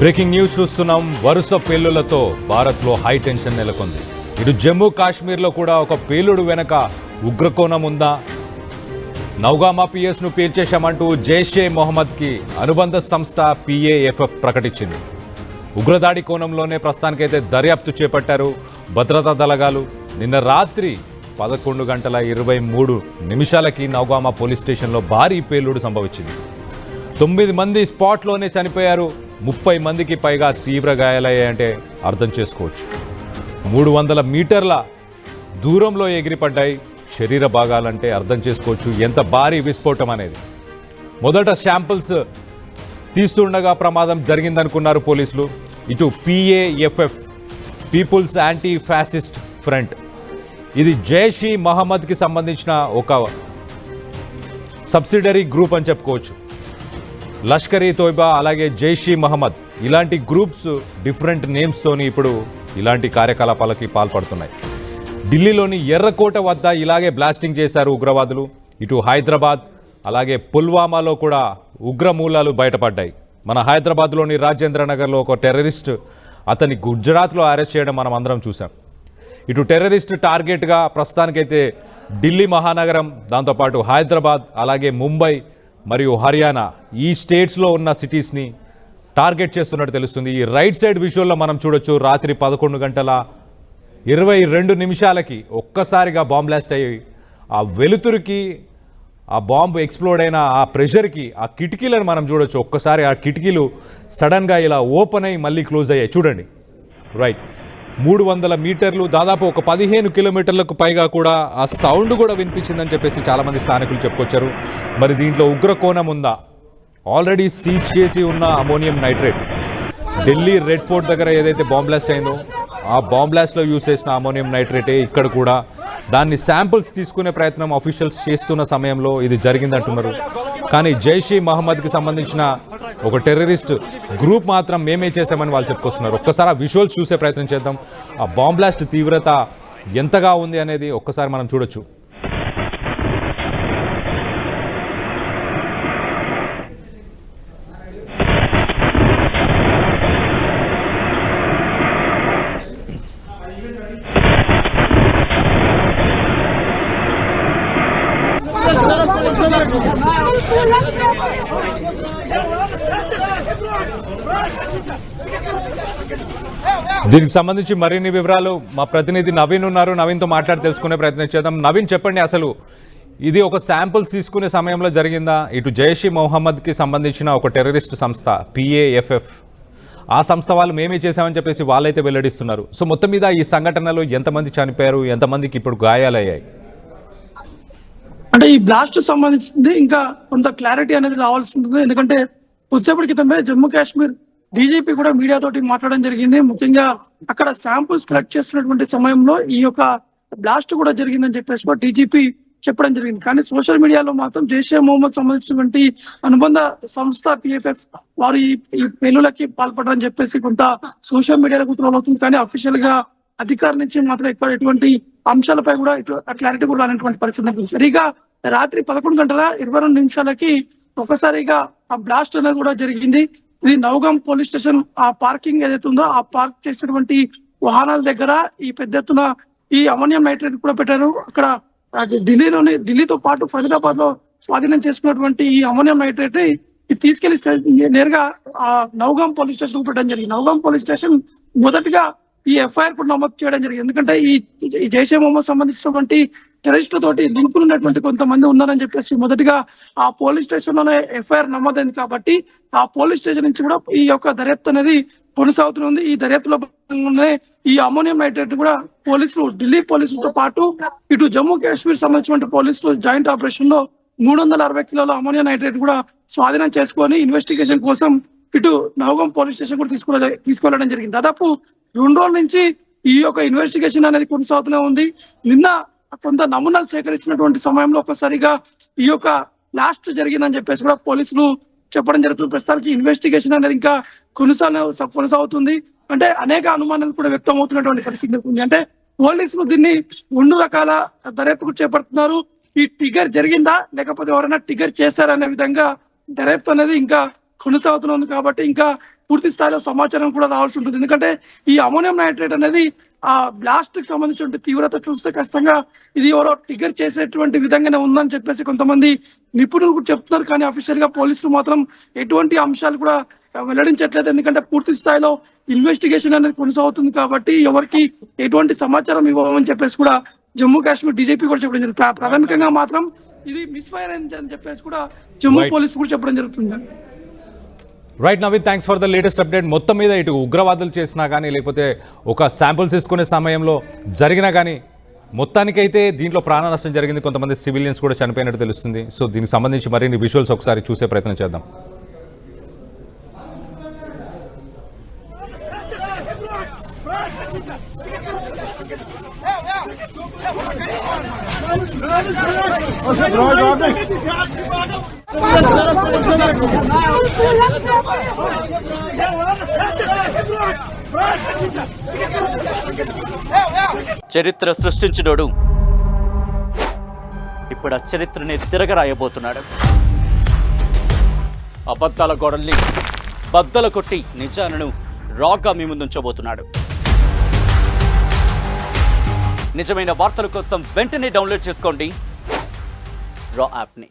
Breaking news చూస్తున్నాం. వరుస పేలుళ్లతో భారత్లో హై టెన్షన్ నెలకొంది. ఇటు జమ్మూ కాశ్మీర్లో కూడా ఒక పేలుడు వెనక ఉగ్రకోణం ఉందా? నౌగామా పిఎస్ను పేల్చేశామంటూ జైషే మొహమ్మద్కి అనుబంధ సంస్థ PAFF ప్రకటించింది. ఉగ్రదాడి కోణంలోనే ప్రస్తుతానికైతే దర్యాప్తు చేపట్టారు భద్రతా దళగాలు. నిన్న రాత్రి 11:23 నౌగామా పోలీస్ స్టేషన్లో భారీ పేలుడు సంభవించింది. 9 మంది స్పాట్లోనే చనిపోయారు. 30 మందికి పైగా తీవ్ర గాయాలయ్యాయంటే అర్థం చేసుకోవచ్చు. 300 మీటర్ల దూరంలో ఎగిరిపడ్డాయి శరీర భాగాలంటే అర్థం చేసుకోవచ్చు ఎంత భారీ విస్ఫోటం అనేది. మొదట శాంపిల్స్ తీస్తుండగా ప్రమాదం జరిగిందనుకున్నారు పోలీసులు. ఇటు PAFF people's anti fascist front, ఇది జైష్ మహమ్మద్కి సంబంధించిన ఒక సబ్సిడరీ గ్రూప్ అని చెప్పుకోవచ్చు. లష్కర్-ఈ తోయిబా అలాగే జైష్ మహమ్మద్ ఇలాంటి గ్రూప్స్ డిఫరెంట్ నేమ్స్తోని ఇప్పుడు ఇలాంటి కార్యకలాపాలకి పాల్పడుతున్నాయి. ఢిల్లీలోని ఎర్రకోట వద్ద ఇలాగే బ్లాస్టింగ్ చేశారు ఉగ్రవాదులు. ఇటు హైదరాబాద్ అలాగే పుల్వామాలో కూడా ఉగ్రమూలాలు బయటపడ్డాయి. మన హైదరాబాద్లోని రాజేంద్ర నగర్లో ఒక టెర్రరిస్ట్, అతన్ని గుజరాత్లో అరెస్ట్ చేయడం మనం అందరం చూసాం. ఇటు టెర్రరిస్ట్ టార్గెట్గా ప్రస్తుతానికైతే ఢిల్లీ మహానగరం, దాంతోపాటు హైదరాబాద్ అలాగే ముంబై మరియు హర్యానా ఈ స్టేట్స్లో ఉన్న సిటీస్ని టార్గెట్ చేస్తున్నట్టు తెలుస్తుంది. ఈ రైట్ సైడ్ విజువల్లో మనం చూడొచ్చు. రాత్రి 11:22 ఒక్కసారిగా బాంబ్ బ్లాస్ట్ అయ్యి ఆ వెలుతురికి, ఆ బాంబు ఎక్స్ప్లోడ్ అయిన ఆ ప్రెషర్కి ఆ కిటికీలను మనం చూడొచ్చు. ఒక్కసారి ఆ కిటికీలు సడన్గా ఇలా ఓపెన్ అయ్యి మళ్ళీ క్లోజ్ అయ్యాయి చూడండి. రైట్, 300 మీటర్లు, దాదాపు ఒక 15 కిలోమీటర్లకు పైగా కూడా ఆ సౌండ్ కూడా వినిపించిందని చెప్పేసి చాలామంది స్థానికులు చెప్పుకొచ్చారు. మరి దీంట్లో ఉగ్ర కోణం ఉందా? ఆల్రెడీ సీజ్ చేసి ఉన్న ammonium nitrate, Delhi red fort దగ్గర ఏదైతే బాంబ్ బ్లాస్ట్ అయిందో ఆ బాంబ్ బ్లాస్ట్లో యూజ్ చేసిన అమోనియం నైట్రేటే ఇక్కడ కూడా. దాన్ని శాంపుల్స్ తీసుకునే ప్రయత్నం అఫీషియల్స్ చేస్తున్న సమయంలో ఇది జరిగిందంటున్నారు. కానీ జైష్ మహమ్మద్కి సంబంధించిన ఒక టెర్రరిస్ట్ గ్రూప్ మాత్రం మేమే చేశామని వాళ్ళు చెప్పుకొస్తున్నారు. ఒక్కసారి ఆ విజువల్స్ చూసే ప్రయత్నం చేద్దాం. ఆ బాంబ్ బ్లాస్ట్ తీవ్రత ఎంతగా ఉంది అనేది ఒక్కసారి మనం చూడొచ్చు. దీనికి సంబంధించి మరిన్ని వివరాలు మా ప్రతినిధి నవీన్ ఉన్నారు. నవీన్తో మాట్లాడి తెలుసుకునే ప్రయత్నం చేద్దాం. నవీన్, చెప్పండి, అసలు ఇది ఒక శాంపుల్స్ తీసుకునే సమయంలో జరిగిందా? ఇటు జైష్ మొహమ్మద్కి సంబంధించిన ఒక టెర్రరిస్ట్ సంస్థ PAFF, ఆ సంస్థ వాళ్ళు మేమే చేశామని చెప్పేసి వాళ్ళైతే వెల్లడిస్తున్నారు. సో మొత్తం మీద ఈ సంఘటనలో ఎంతమంది చనిపోయారు, ఎంతమందికి ఇప్పుడు గాయాలయ్యాయి? అంటే ఈ బ్లాస్ట్ సంబంధించింది ఇంకా కొంత క్లారిటీ అనేది రావాల్సి ఉంటుంది. ఎందుకంటే కొద్దిసేపటి క్రితమే జమ్మూ కాశ్మీర్ DGP కూడా మీడియా తోటి మాట్లాడడం జరిగింది. ముఖ్యంగా అక్కడ శాంపుల్స్ కలెక్ట్ చేస్తున్నటువంటి సమయంలో ఈ యొక్క బ్లాస్ట్ కూడా జరిగిందని చెప్పేసి కూడా DGP చెప్పడం జరిగింది. కానీ సోషల్ మీడియాలో మాత్రం జైష్ మొహమ్మద్ సంబంధించినటువంటి అనుబంధ సంస్థ PAFF వారు ఈ పేలులకి పాల్పడరని చెప్పేసి కొంత సోషల్ మీడియాలో ట్రోల్ అవుతుంది. కానీ అఫీషియల్ గా అధికారి నుంచి మాత్రం ఇక్కడ ఎటువంటి అంశాలపై కూడా క్లారిటీ కూడా రానటువంటి పరిస్థితి. సరిగా రాత్రి 11:22 ఒకసారిగా ఆ బ్లాస్ట్ అనేది కూడా జరిగింది. ఇది నౌగాం పోలీస్ స్టేషన్ ఆ పార్కింగ్ ఏదైతే ఉందో ఆ పార్క్ చేసినటువంటి వాహనాల దగ్గర ఈ పెద్ద ఎత్తున ఈ అమోనియం నైట్రేట్ కూడా పెట్టారు. అక్కడ ఢిల్లీతో పాటు ఫరీదాబాద్ లో స్వాధీనం చేసుకున్నటువంటి ఈ అమోనియం నైట్రేట్ ఇది తీసుకెళ్లి నేరుగా ఆ నౌగాం పోలీస్ స్టేషన్ పెట్టడం జరిగింది. నౌగాం పోలీస్ స్టేషన్ మొదటిగా ఈ FIR కూడా నమోదు చేయడం జరిగింది. ఎందుకంటే ఈ జైష్ మొహమ్మద్ సంబంధించినటువంటి టెర్రరిస్టుల తోటి లింకులు ఉన్నటువంటి కొంతమంది ఉన్నారని చెప్పేసి మొదటిగా ఆ పోలీస్ స్టేషన్ లోనే FIR నమోదైంది. కాబట్టి ఆ పోలీస్ స్టేషన్ నుంచి కూడా ఈ యొక్క దర్యాప్తు అనేది కొనసాగుతుంది. ఈ దర్యాప్తులో భాగంగానే ఈ అమోనియం నైట్రేట్ కూడా పోలీసులు, ఢిల్లీ పోలీసులతో పాటు ఇటు జమ్మూ కాశ్మీర్ సంబంధించిన పోలీసులు జాయింట్ ఆపరేషన్ లో 360 కిలోల అమోనియం నైట్రేట్ కూడా స్వాధీనం చేసుకొని ఇన్వెస్టిగేషన్ కోసం ఇటు నౌగాం పోలీస్ స్టేషన్ కూడా తీసుకెళ్లడం జరిగింది. దాదాపు 2 రోజుల నుంచి ఈ యొక్క ఇన్వెస్టిగేషన్ అనేది కొనసాగుతూనే ఉంది. నిన్న కొంత నమూనాలు సేకరిస్తున్నటువంటి సమయంలో ఒక్కసారిగా ఈ యొక్క బ్లాస్ట్ జరిగిందని చెప్పేసి కూడా పోలీసులు చెప్పడం జరుగుతుంది. ప్రస్తుతానికి ఇన్వెస్టిగేషన్ అనేది ఇంకా కొనసాగుతుంది. అంటే అనేక అనుమానాలు కూడా వ్యక్తం అవుతున్నటువంటి పరిస్థితి ఉంది. అంటే పోలీసులు దీన్ని 2 రకాల దర్యాప్తు చేపడుతున్నారు. ఈ ట్రిగర్ జరిగిందా లేకపోతే ఎవరైనా ట్రిగర్ చేశారనే విధంగా దర్యాప్తు అనేది ఇంకా కొనసాగుతుంది. కాబట్టి ఇంకా పూర్తి స్థాయిలో సమాచారం కూడా రావాల్సి ఉంటుంది. ఎందుకంటే ఈ అమోనియం నైట్రేట్ అనేది ఆ బ్లాస్ట్ కి సంబంధించిన తీవ్రత చూస్తే ఖచ్చితంగా ఇది ఎవరో ట్రిగర్ చేసేటువంటి విధంగానే ఉందని చెప్పేసి కొంతమంది నిపుణులు కూడా చెప్తున్నారు. కానీ అఫీషియల్ గా పోలీసులు మాత్రం ఎటువంటి అంశాలు కూడా వెల్లడించట్లేదు. ఎందుకంటే పూర్తి స్థాయిలో ఇన్వెస్టిగేషన్ అనేది కొనసాగుతుంది కాబట్టి ఎవరికి ఎటువంటి సమాచారం ఇవ్వమని చెప్పేసి కూడా జమ్మూ కాశ్మీర్ డీజీపీ కూడా చెప్పడం జరుగుతుంది. ప్రాథమికంగా మాత్రం ఇది మిస్ఫైర్ అయింది అని చెప్పేసి కూడా జమ్మూ Right. పోలీసు కూడా చెప్పడం జరుగుతుంది. Right Naveed, thanks for the latest update. మొత్తం మీద ఇటు ఉగ్రవాదులు చేసినా కానీ లేకపోతే ఒక శాంపుల్స్ తీసుకునే సమయంలో జరిగినా కానీ మొత్తానికైతే దీంట్లో ప్రాణ నష్టం జరిగింది. కొంతమంది సివిలియన్స్ కూడా చనిపోయినట్టు తెలుస్తుంది. సో దీనికి సంబంధించి మరిన్ని విజువల్స్ ఒకసారి చూసే ప్రయత్నం చేద్దాం. చరిత్ర సృష్టించినోడు ఇప్పుడు ఆ చరిత్రని తిరగరాయబోతున్నాడు. అబద్ధాల గోడల్ని బద్దలు కొట్టి నిజాలను రాగా మీ ముందుంచబోతున్నాడు. నిజమైన వార్తల కోసం వెంటనే డౌన్లోడ్ చేసుకోండి రా యాప్ని.